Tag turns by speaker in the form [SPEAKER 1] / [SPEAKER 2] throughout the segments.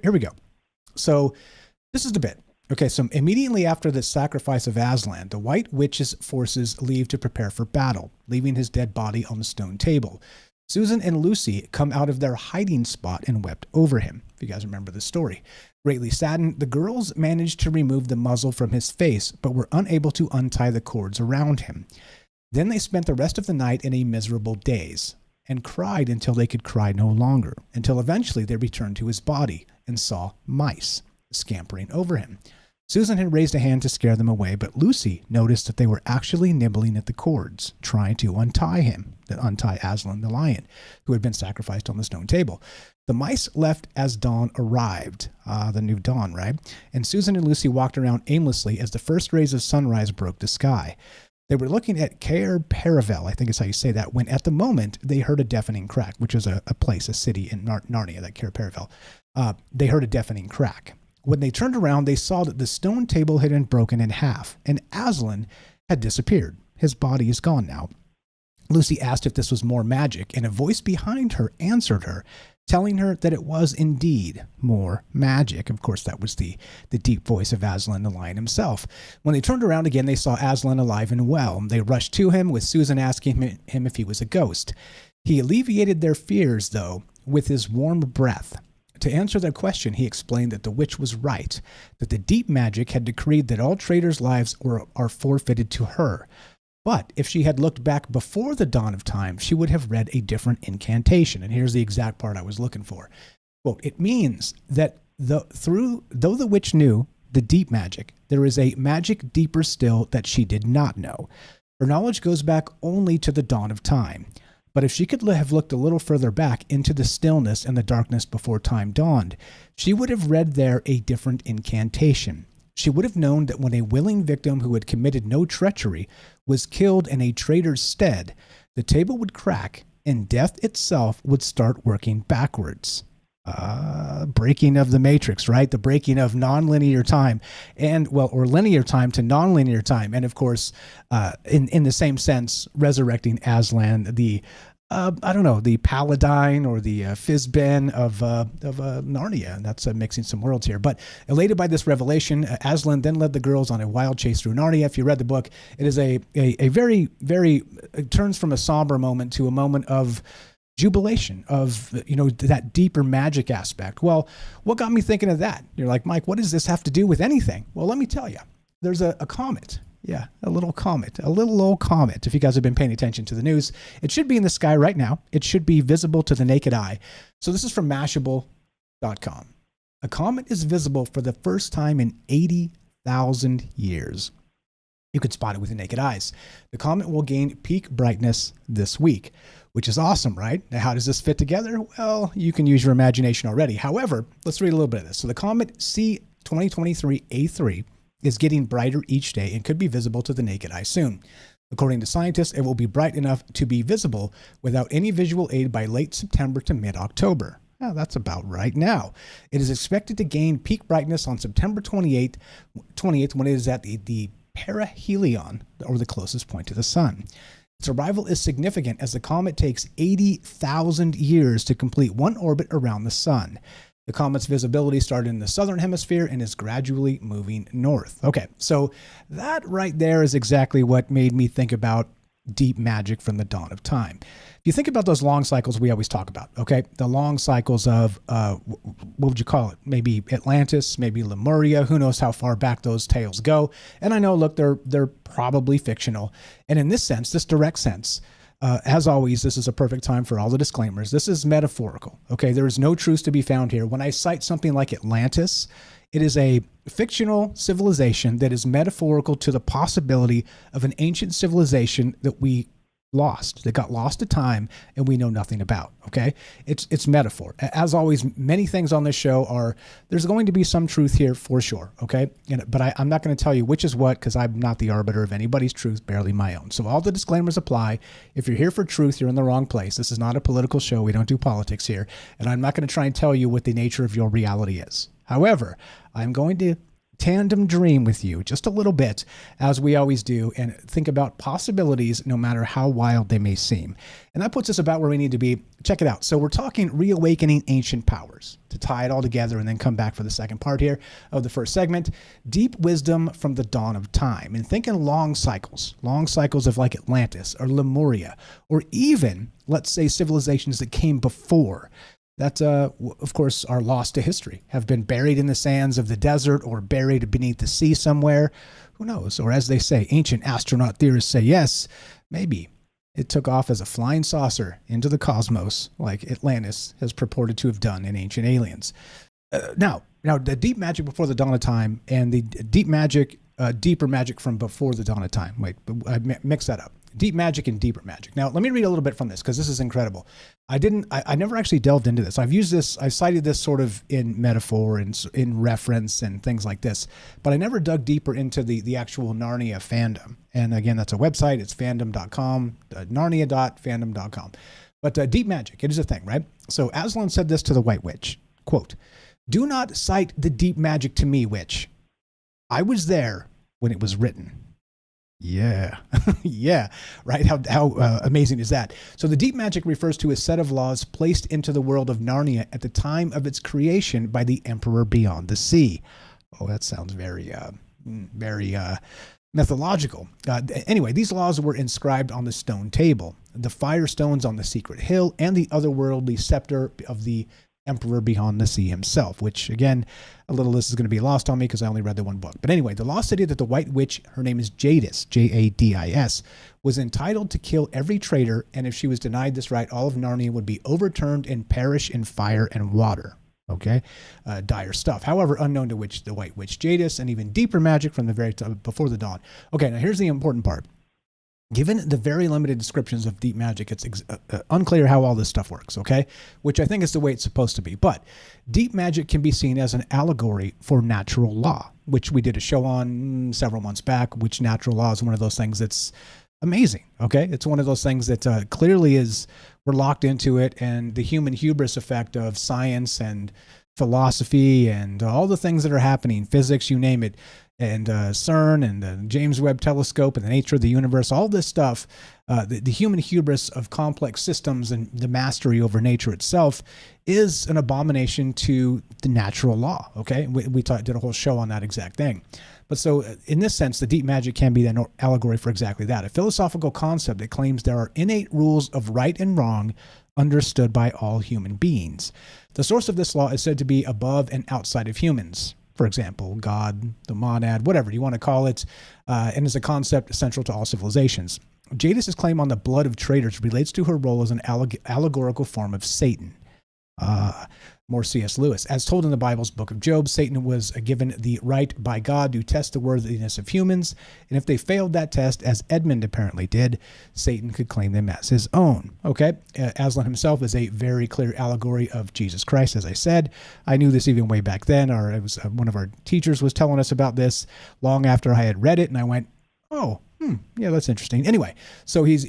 [SPEAKER 1] here we go. So this is the bit. Okay, so immediately after the sacrifice of Aslan, the White Witch's forces leave to prepare for battle, leaving his dead body on the stone table. Susan and Lucy come out of their hiding spot and wept over him, if you guys remember the story. Greatly saddened, the girls managed to remove the muzzle from his face, but were unable to untie the cords around him. Then they spent the rest of the night in a miserable daze, and cried until they could cry no longer, until eventually they returned to his body and saw mice scampering over him. Susan had raised a hand to scare them away, but Lucy noticed that they were actually nibbling at the cords, trying to untie Aslan the lion, who had been sacrificed on the stone table. The mice left as dawn arrived, the new dawn, right? And Susan and Lucy walked around aimlessly as the first rays of sunrise broke the sky. They were looking at Cair Paravel, I think is how you say that, when at the moment they heard a deafening crack, which is a city in Narnia, that Cair Paravel. They heard a deafening crack. When they turned around, they saw that the stone table had been broken in half, and Aslan had disappeared. His body is gone now. Lucy asked if this was more magic, and a voice behind her answered her, telling her that it was indeed more magic. Of course, that was the deep voice of Aslan the lion himself. When they turned around again, they saw Aslan alive and well. They rushed to him, with Susan asking him if he was a ghost. He alleviated their fears, though, with his warm breath. To answer their question, he explained that the witch was right, that the deep magic had decreed that all traitors' lives are forfeited to her. But if she had looked back before the dawn of time, she would have read a different incantation. And here's the exact part I was looking for. Quote, it means that though the witch knew the deep magic, there is a magic deeper still that she did not know. Her knowledge goes back only to the dawn of time. But if she could have looked a little further back into the stillness and the darkness before time dawned, she would have read there a different incantation. She would have known that when a willing victim who had committed no treachery was killed in a traitor's stead, the table would crack and death itself would start working backwards. Breaking of the matrix, right? The breaking of nonlinear time or linear time to nonlinear time. And of course, in the same sense, resurrecting Aslan, the Paladine or the Fizben of Narnia. And that's mixing some worlds here. But elated by this revelation, Aslan then led the girls on a wild chase through Narnia. If you read the book, it is a very, very, it turns from a somber moment to a moment of jubilation, of that deeper magic aspect. Well, what got me thinking of that? You're like, Mike, what does this have to do with anything? Well, let me tell you. There's a comet. Yeah, a little old comet. If you guys have been paying attention to the news, it should be in the sky right now. It should be visible to the naked eye. So this is from Mashable.com. A comet is visible for the first time in 80,000 years. You could spot it with the naked eyes. The comet will gain peak brightness this week, which is awesome, right? Now, how does this fit together? Well, you can use your imagination already. However, let's read a little bit of this. So the comet C2023A3 is getting brighter each day and could be visible to the naked eye soon. According to scientists, it will be bright enough to be visible without any visual aid by late September to mid-October. Well, that's about right now. It is expected to gain peak brightness on September 28th when it is at the perihelion, or the closest point to the sun. Its arrival is significant as the comet takes 80,000 years to complete one orbit around the sun. The comet's visibility started in the southern hemisphere and is gradually moving north. Okay, so that right there is exactly what made me think about deep magic from the dawn of time. If you think about those long cycles we always talk about, okay, the long cycles of, what would you call it? Maybe Atlantis, maybe Lemuria, who knows how far back those tales go. And I know, look, they're probably fictional. And in this sense, this direct sense, as always, this is a perfect time for all the disclaimers. This is metaphorical, okay? There is no truth to be found here. When I cite something like Atlantis, it is a fictional civilization that is metaphorical to the possibility of an ancient civilization that got lost to time and we know nothing about, okay? It's metaphor. As always, many things on this show there's going to be some truth here for sure, okay? But I'm not going to tell you which is what, because I'm not the arbiter of anybody's truth, barely my own. So all the disclaimers apply. If you're here for truth, you're in the wrong place. This is not a political show. We don't do politics here. And I'm not going to try and tell you what the nature of your reality is. However, I'm going to tandem dream with you just a little bit, as we always do, and think about possibilities no matter how wild they may seem. And that puts us about where we need to be. Check it out. So we're talking reawakening ancient powers, to tie it all together and then come back for the second part here of the first segment. Deep wisdom from the dawn of time, and think in long cycles of like Atlantis or Lemuria, or even, let's say, civilizations that came before that, of course, are lost to history, have been buried in the sands of the desert or buried beneath the sea somewhere. Who knows? Or as they say, ancient astronaut theorists say, yes, maybe it took off as a flying saucer into the cosmos, like Atlantis has purported to have done in Ancient Aliens. Now, the deep magic before the dawn of time and the deep magic, deeper magic from before the dawn of time. Wait, I mixed that up. Deep magic and deeper magic. Now, let me read a little bit from this because this is incredible. I never actually delved into this. I've cited this sort of in metaphor and in reference and things like this, but I never dug deeper into the actual Narnia fandom. And again, that's a website. It's fandom.com, narnia.fandom.com. But deep magic, it is a thing, right? So Aslan said this to the White Witch, quote, "Do not cite the deep magic to me, witch. I was there when it was written." Yeah, yeah, right. How amazing is that? So the deep magic refers to a set of laws placed into the world of Narnia at the time of its creation by the Emperor beyond the sea. Oh, that sounds very mythological. Anyway, these laws were inscribed on the stone table, the fire stones on the secret hill, and the otherworldly scepter of the Emperor beyond the sea himself, which again, a little of this is going to be lost on me because I only read the one book. But anyway, the law stated that the White Witch, her name is Jadis, Jadis, was entitled to kill every traitor, and if she was denied this right, all of Narnia would be overturned and perish in fire and water. Okay, dire stuff. However, unknown to the White Witch Jadis, and even deeper magic from the very time before the dawn. Okay, now here's the important part. Given the very limited descriptions of deep magic, it's unclear how all this stuff works, okay? Which I think is the way it's supposed to be. But deep magic can be seen as an allegory for natural law, which we did a show on several months back, which natural law is one of those things that's amazing, okay? It's one of those things that clearly we're locked into it, and the human hubris effect of science and philosophy and all the things that are happening, physics, you name it, and CERN and the James Webb Telescope and the nature of the universe, all this stuff, the human hubris of complex systems and the mastery over nature itself is an abomination to the natural law, okay? We did a whole show on that exact thing. But so in this sense, the deep magic can be an allegory for exactly that, a philosophical concept that claims there are innate rules of right and wrong understood by all human beings. The source of this law is said to be above and outside of humans. For example, God, the monad, whatever you want to call it, and is a concept central to all civilizations. Jadis' claim on the blood of traitors relates to her role as an allegorical form of Satan. More C.S. Lewis. As told in the Bible's book of Job, Satan was given the right by God to test the worthiness of humans, and if they failed that test, as Edmund apparently did, Satan could claim them as his own. Okay? Aslan himself is a very clear allegory of Jesus Christ, as I said. I knew this even way back then, or it was one of our teachers was telling us about this long after I had read it, and I went, oh, yeah, that's interesting. Anyway, so he's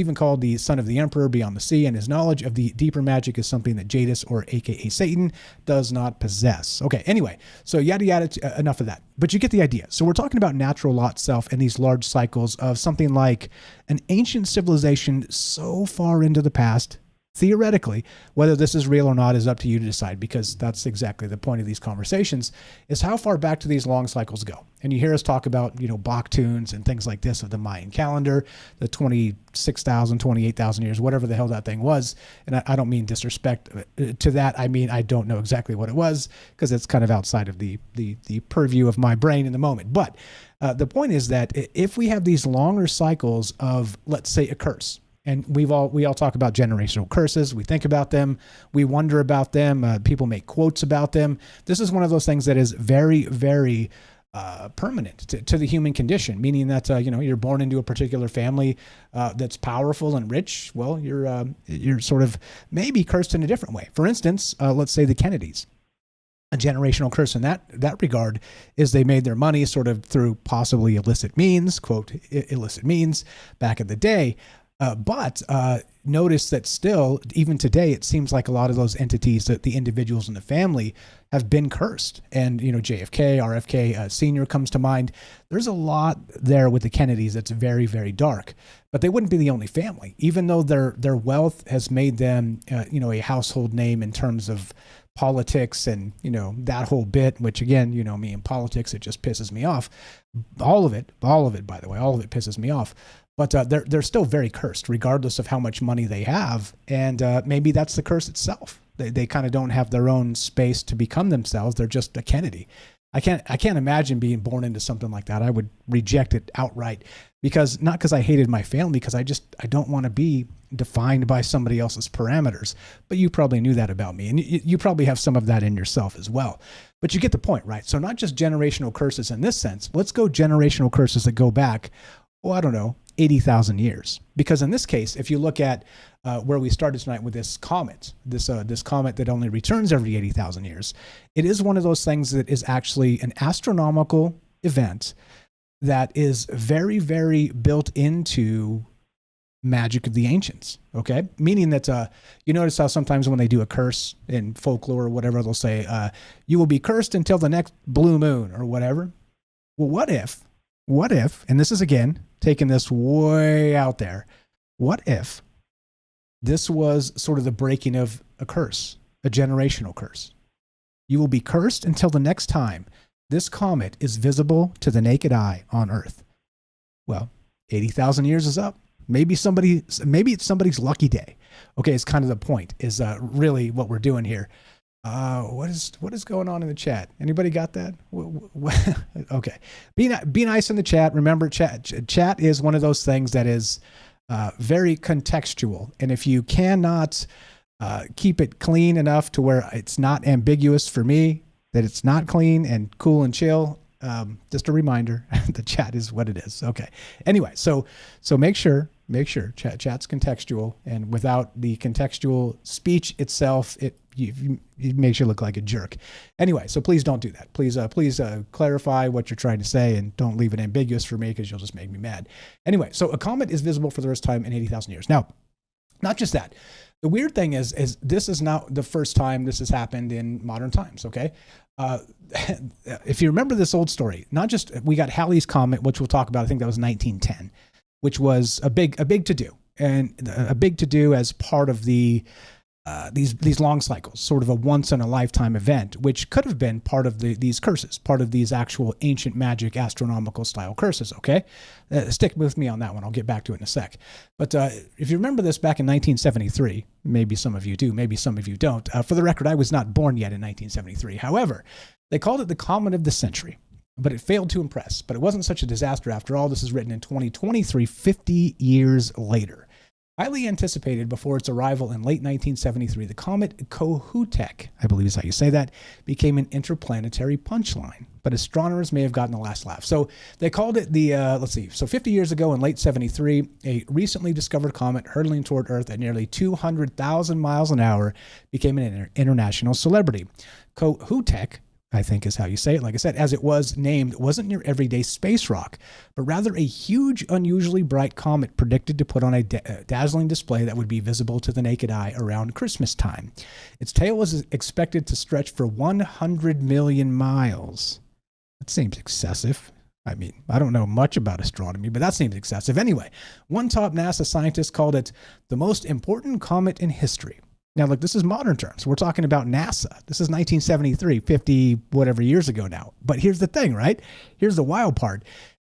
[SPEAKER 1] even called the son of the emperor beyond the sea, and his knowledge of the deeper magic is something that Jadis, or aka Satan, does not possess. Okay, anyway, so yada yada, enough of that. But you get the idea. So we're talking about natural law itself and these large cycles of something like an ancient civilization so far into the past. Theoretically, whether this is real or not is up to you to decide, because that's exactly the point of these conversations, is how far back do these long cycles go? And you hear us talk about, Bach tunes and things like this of the Mayan calendar, the 26,000, 28,000 years, whatever the hell that thing was. And I don't mean disrespect to that. I mean, I don't know exactly what it was because it's kind of outside of the purview of my brain in the moment. But the point is that if we have these longer cycles of, let's say, a curse, and we all talk about generational curses. We think about them. We wonder about them. People make quotes about them. This is one of those things that is very, very permanent to the human condition, meaning that, you're born into a particular family that's powerful and rich. Well, you're sort of maybe cursed in a different way. For instance, let's say the Kennedys. A generational curse in that regard is they made their money sort of through possibly illicit means, quote, illicit means back in the day. But notice that still, even today, it seems like a lot of those entities, that the individuals in the family, have been cursed. And, JFK, RFK Sr. comes to mind. There's a lot there with the Kennedys that's very, very dark. But they wouldn't be the only family, even though their wealth has made them, a household name in terms of politics and, that whole bit, which again, me in politics, it just pisses me off. All of it, by the way, all of it pisses me off. But they're still very cursed, regardless of how much money they have. And maybe that's the curse itself. They kind of don't have their own space to become themselves. They're just a Kennedy. I can't imagine being born into something like that. I would reject it outright, not because I hated my family, because I don't want to be defined by somebody else's parameters. But you probably knew that about me, and you probably have some of that in yourself as well. But you get the point, right? So not just generational curses in this sense. Let's go generational curses that go back, I don't know, 80,000 years. Because in this case, if you look at where we started tonight with this comet, this comet that only returns every 80,000 years, it is one of those things that is actually an astronomical event that is very, very built into magic of the ancients. Okay, meaning that you notice how sometimes when they do a curse in folklore or whatever, they'll say you will be cursed until the next blue moon or whatever. Well, what if, and this is again taking this way out there, what if this was sort of the breaking of a curse, a generational curse? You will be cursed until the next time this comet is visible to the naked eye on Earth. Well, 80,000 years is up. Maybe it's somebody's lucky day. Okay, it's kind of the point, is really what we're doing here. What is going on in the chat? Anybody got that? Okay. Be nice in the chat. Remember, chat is one of those things that is very contextual. And if you cannot keep it clean enough to where it's not ambiguous for me, that it's not clean and cool and chill, just a reminder, the chat is what it is. Okay. Anyway, so make sure chat's contextual, and without the contextual speech itself, it makes you look like a jerk. Anyway, so please don't do that. Please clarify what you're trying to say, and don't leave it ambiguous for me, because you'll just make me mad. Anyway, so a comet is visible for the first time in 80,000 years. Now, not just that. The weird thing is this is not the first time this has happened in modern times, okay? If you remember this old story, we got Halley's Comet, which we'll talk about, I think that was 1910, which was a big to-do, and a big to-do as part of the these long cycles, sort of a once-in-a-lifetime event, which could have been part of these curses, part of these actual ancient magic astronomical style curses, okay? Stick with me on that one. I'll get back to it in a sec. But if you remember this back in 1973, maybe some of you do, maybe some of you don't. For the record, I was not born yet in 1973. However, they called it the Comet of the Century, but it failed to impress. But it wasn't such a disaster after all. This is written in 2023, 50 years later. Highly anticipated before its arrival in late 1973, the comet Kohutek, I believe is how you say that, became an interplanetary punchline. But astronomers may have gotten the last laugh. So they called it so 50 years ago in late 73, a recently discovered comet hurtling toward Earth at nearly 200,000 miles an hour became an international celebrity. Kohutek, I think is how you say it. Like I said, as it was named, wasn't your everyday space rock, but rather a huge, unusually bright comet predicted to put on a dazzling display that would be visible to the naked eye around Christmas time. Its tail was expected to stretch for 100 million miles. That seems excessive. I mean, I don't know much about astronomy, but that seems excessive. Anyway, one top NASA scientist called it the most important comet in history. Now, look, this is modern terms. We're talking about NASA. This is 1973, 50 whatever years ago now. But here's the thing, right? Here's the wild part.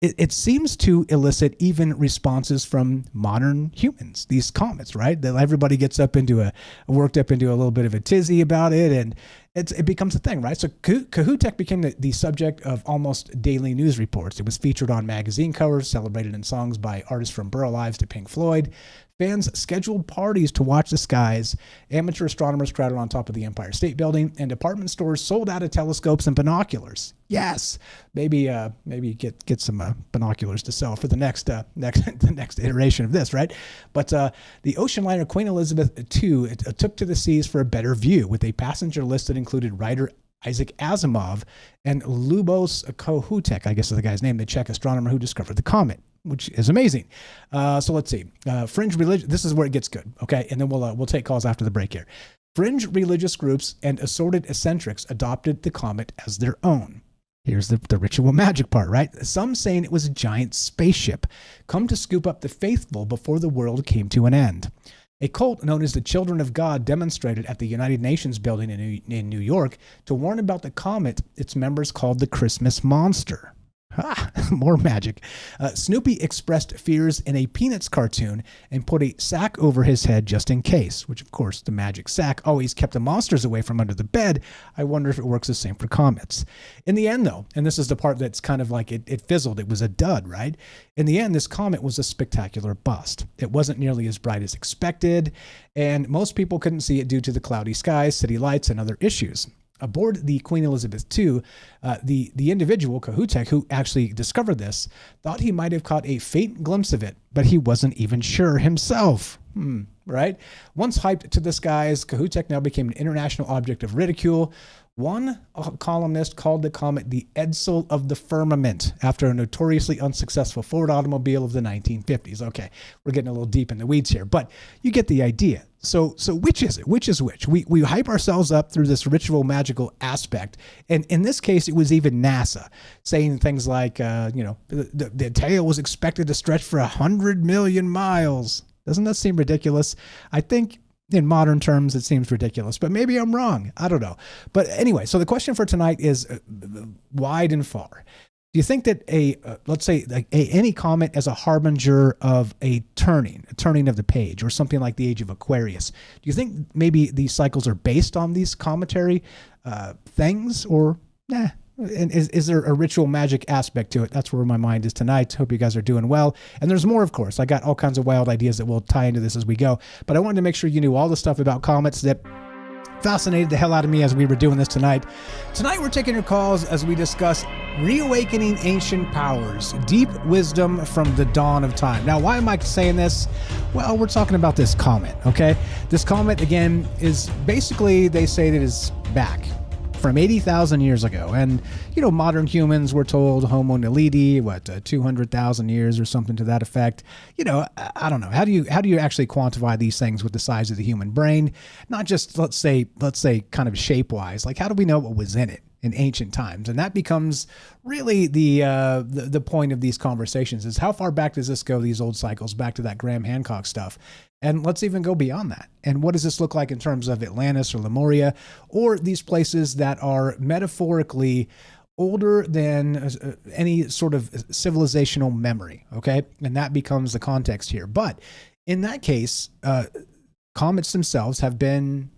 [SPEAKER 1] It seems to elicit even responses from modern humans, these comets, right? That everybody gets worked up into a little bit of a tizzy about it, and it becomes a thing, right? So Kohutek became the subject of almost daily news reports. It was featured on magazine covers, celebrated in songs by artists from Burl Ives to Pink Floyd. Fans scheduled parties to watch the skies. Amateur astronomers crowded on top of the Empire State Building, and department stores sold out of telescopes and binoculars. Yes, maybe get some binoculars to sell for the next iteration of this, right? But the ocean liner Queen Elizabeth II took to the seas for a better view, with a passenger list that included writer Isaac Asimov and Lubos Kohutek, I guess is the guy's name, the Czech astronomer who discovered the comet. which is amazing. So let's see. Fringe religion. This is where it gets good. Okay. And then we'll take calls after the break here. Fringe religious groups and assorted eccentrics adopted the comet as their own. Here's the ritual magic part, right? Some saying it was a giant spaceship come to scoop up the faithful before the world came to an end. A cult known as the Children of God demonstrated at the United Nations building in New York to warn about the comet its members called the Christmas Monster. More magic. Snoopy expressed fears in a Peanuts cartoon and put a sack over his head just in case, which of course the magic sack always kept the monsters away from under the bed. I wonder if it works the same for comets. In the end though, and this is the part that's kind of like it fizzled, it was a dud, right? In the end, this comet was a spectacular bust. It wasn't nearly as bright as expected, and most people couldn't see it due to the cloudy skies, city lights, and other issues. Aboard the Queen Elizabeth II, the individual, Cahutek, who actually discovered this, thought he might have caught a faint glimpse of it, but he wasn't even sure himself. Right? Once hyped to the skies, Cahutek now became an international object of ridicule. One columnist called the comet the Edsel of the firmament after a notoriously unsuccessful Ford automobile of the 1950s. Okay, we're getting a little deep in the weeds here, but you get the idea. So which is it? Which is which? We hype ourselves up through this ritual magical aspect. And in this case, it was even NASA saying things like, the tail was expected to stretch for 100 million miles. Doesn't that seem ridiculous? I think in modern terms, it seems ridiculous, but maybe I'm wrong. I don't know. But anyway, so the question for tonight is wide and far. Do you think that let's say any comet as a harbinger of a turning of the page, or something like the age of Aquarius? Do you think maybe these cycles are based on these cometary things, or nah? And is there a ritual magic aspect to it? That's where my mind is tonight. Hope you guys are doing well. And there's more, of course. I got all kinds of wild ideas that will tie into this as we go. But I wanted to make sure you knew all the stuff about comets that fascinated the hell out of me as we were doing this tonight. Tonight we're taking your calls as we discuss reawakening ancient powers, deep wisdom from the dawn of time. Now, why am I saying this? Well, we're talking about this comet, okay? This comet, again, is basically, they say that it's back from 80,000 years ago. And, modern humans were told Homo naledi, 200,000 years or something to that effect. I don't know. How do you actually quantify these things with the size of the human brain? Not just, let's say kind of shape-wise. Like, how do we know what was in it in ancient times? And that becomes really the point of these conversations, is how far back does this go, these old cycles, back to that Graham Hancock stuff? And let's even go beyond that. And what does this look like in terms of Atlantis or Lemuria, or these places that are metaphorically older than any sort of civilizational memory, okay? And that becomes the context here. But in that case, comets themselves have been,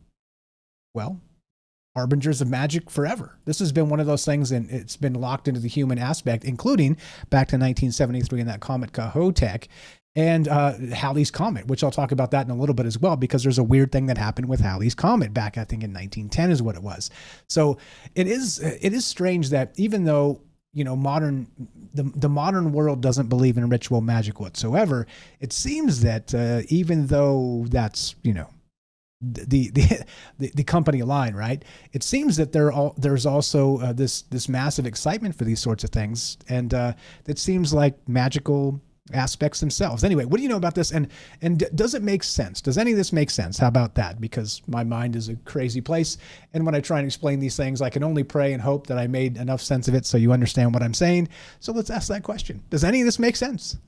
[SPEAKER 1] harbingers of magic forever. This has been one of those things, and it's been locked into the human aspect, including back to 1973 in that comet Cahutek, and Halley's Comet, which I'll talk about that in a little bit as well, because there's a weird thing that happened with Halley's Comet back, I think, in 1910 is what it was. So it is strange that even though, the modern world doesn't believe in ritual magic whatsoever, it seems that even though that's, the company line, right? It seems that there's also this massive excitement for these sorts of things, and it seems like magical aspects themselves. Anyway, what do you know about this? And does it make sense? Does any of this make sense? How about that? Because my mind is a crazy place, and when I try and explain these things, I can only pray and hope that I made enough sense of it so you understand what I'm saying. So let's ask that question. Does any of this make sense?